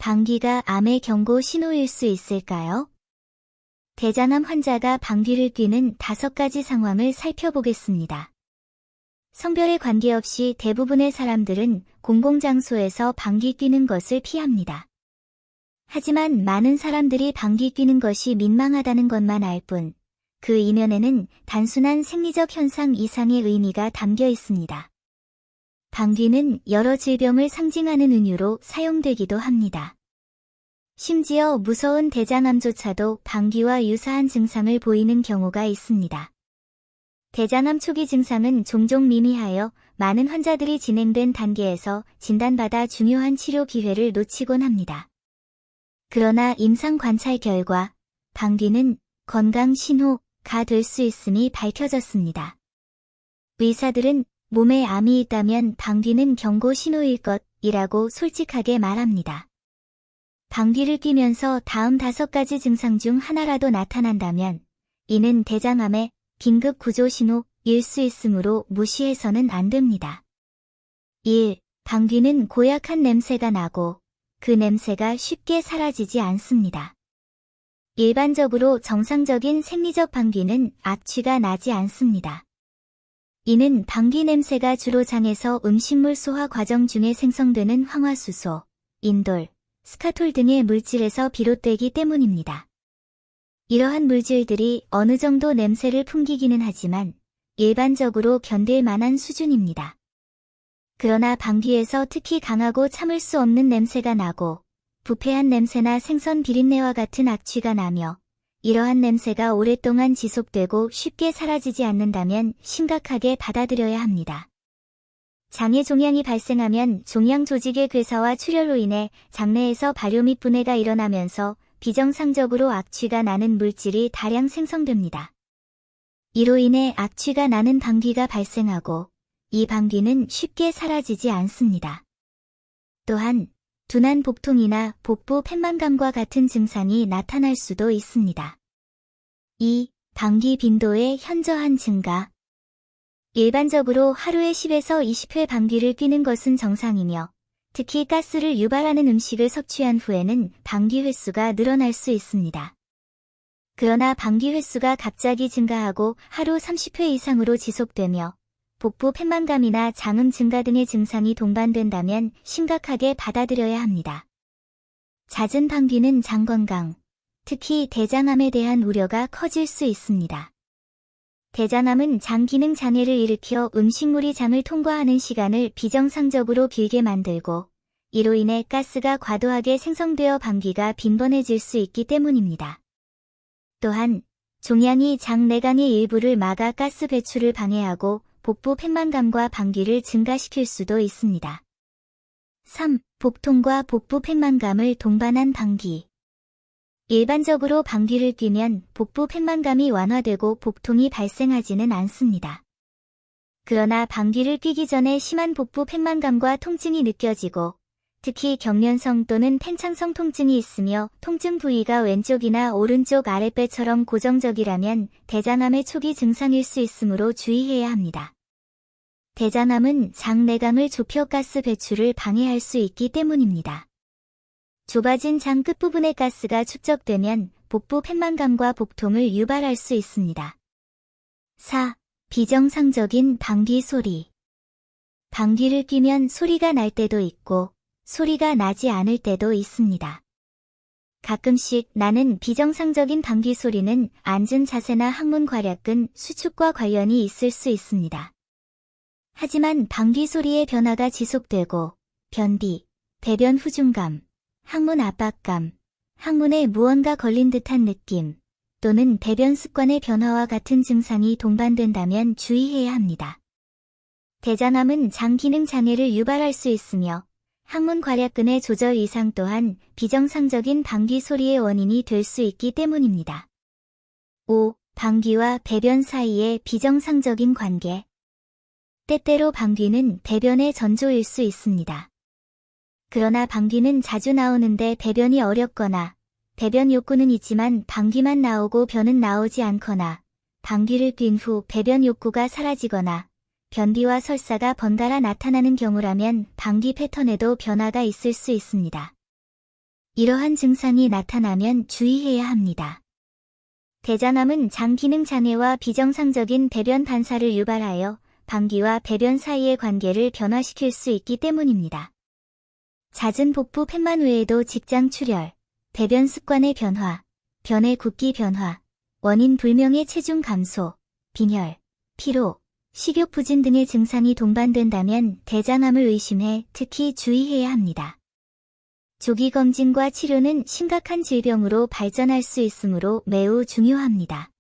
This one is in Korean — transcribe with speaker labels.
Speaker 1: 방귀가 암의 경고 신호일 수 있을까요? 대장암 환자가 방귀를 뀌는 5가지 상황을 살펴보겠습니다. 성별에 관계없이 대부분의 사람들은 공공장소에서 방귀 뀌는 것을 피합니다. 하지만 많은 사람들이 방귀 뀌는 것이 민망하다는 것만 알 뿐, 그 이면에는 단순한 생리적 현상 이상의 의미가 담겨 있습니다. 방귀는 여러 질병을 상징하는 은유로 사용되기도 합니다. 심지어 무서운 대장암조차도 방귀와 유사한 증상을 보이는 경우가 있습니다. 대장암 초기 증상은 종종 미미하여 많은 환자들이 진행된 단계에서 진단받아 중요한 치료 기회를 놓치곤 합니다. 그러나 임상 관찰 결과 방귀는 건강 신호가 될 수 있음이 밝혀졌습니다. 의사들은 몸에 암이 있다면 방귀는 경고 신호일 것이라고 솔직하게 말합니다. 방귀를 뀌면서 다음 5가지 증상 중 하나라도 나타난다면 이는 대장암의 긴급 구조 신호일 수 있으므로 무시해서는 안 됩니다. 1. 방귀는 고약한 냄새가 나고 그 냄새가 쉽게 사라지지 않습니다. 일반적으로 정상적인 생리적 방귀는 악취가 나지 않습니다. 이는 방귀 냄새가 주로 장에서 음식물 소화 과정 중에 생성되는 황화수소, 인돌, 스카톨 등의 물질에서 비롯되기 때문입니다. 이러한 물질들이 어느 정도 냄새를 풍기기는 하지만 일반적으로 견딜 만한 수준입니다. 그러나 방귀에서 특히 강하고 참을 수 없는 냄새가 나고 부패한 냄새나 생선 비린내와 같은 악취가 나며 이러한 냄새가 오랫동안 지속되고 쉽게 사라지지 않는다면 심각하게 받아들여야 합니다. 장에 종양이 발생하면 종양 조직의 괴사와 출혈로 인해 장내에서 발효 및 분해가 일어나면서 비정상적으로 악취가 나는 물질이 다량 생성됩니다. 이로 인해 악취가 나는 방귀가 발생하고 이 방귀는 쉽게 사라지지 않습니다. 또한 둔한 복통이나 복부 폐만감과 같은 증상이 나타날 수도 있습니다. 2. 방귀 빈도의 현저한 증가. 일반적으로 하루에 10에서 20회 방귀를 뀌는 것은 정상이며 특히 가스를 유발하는 음식을 섭취한 후에는 방귀 횟수가 늘어날 수 있습니다. 그러나 방귀 횟수가 갑자기 증가하고 하루 30회 이상으로 지속되며 복부 폐만감이나 장음 증가 등의 증상이 동반된다면 심각하게 받아들여야 합니다. 잦은 방귀는 장 건강, 특히 대장암에 대한 우려가 커질 수 있습니다. 대장암은 장 기능 장애를 일으켜 음식물이 장을 통과하는 시간을 비정상적으로 길게 만들고 이로 인해 가스가 과도하게 생성되어 방귀가 빈번해질 수 있기 때문입니다. 또한 종양이 장 내강의 일부를 막아 가스 배출을 방해하고 복부 폐만감과 방귀를 증가시킬 수도 있습니다. 3. 복통과 복부 폐만감을 동반한 방귀. 일반적으로 방귀를 뀌면 복부 폐만감이 완화되고 복통이 발생하지는 않습니다. 그러나 방귀를 뀌기 전에 심한 복부 폐만감과 통증이 느껴지고 특히 경련성 또는 팽창성 통증이 있으며 통증 부위가 왼쪽이나 오른쪽 아랫배처럼 고정적이라면 대장암의 초기 증상일 수 있으므로 주의해야 합니다. 대장암은 장 내강을 좁혀 가스 배출을 방해할 수 있기 때문입니다. 좁아진 장 끝부분에 가스가 축적되면 복부 폐만감과 복통을 유발할 수 있습니다. 4. 비정상적인 방귀 소리. 방귀를 뀌면 소리가 날 때도 있고 소리가 나지 않을 때도 있습니다. 가끔씩 나는 비정상적인 방귀 소리는 앉은 자세나 항문 괄약근 수축과 관련이 있을 수 있습니다. 하지만 방귀 소리의 변화가 지속되고 변비, 배변 후중감, 항문 압박감, 항문에 무언가 걸린 듯한 느낌, 또는 배변 습관의 변화와 같은 증상이 동반된다면 주의해야 합니다. 대장암은 장 기능 장애를 유발할 수 있으며 항문 괄약근의 조절 이상 또한 비정상적인 방귀 소리의 원인이 될 수 있기 때문입니다. 5. 방귀와 배변 사이의 비정상적인 관계. 때때로 방귀는 배변의 전조일 수 있습니다. 그러나 방귀는 자주 나오는데 배변이 어렵거나 배변 욕구는 있지만 방귀만 나오고 변은 나오지 않거나 방귀를 뀐 후 배변 욕구가 사라지거나 변비와 설사가 번갈아 나타나는 경우라면 방귀 패턴에도 변화가 있을 수 있습니다. 이러한 증상이 나타나면 주의해야 합니다. 대장암은 장 기능 장애와 비정상적인 배변 반사를 유발하여 방귀와 배변 사이의 관계를 변화시킬 수 있기 때문입니다. 잦은 복부 팻만 외에도 직장 출혈, 배변 습관의 변화, 변의 굵기 변화, 원인 불명의 체중 감소, 빈혈, 피로, 식욕 부진 등의 증상이 동반된다면 대장암을 의심해 특히 주의해야 합니다. 조기 검진과 치료는 심각한 질병으로 발전할 수 있으므로 매우 중요합니다.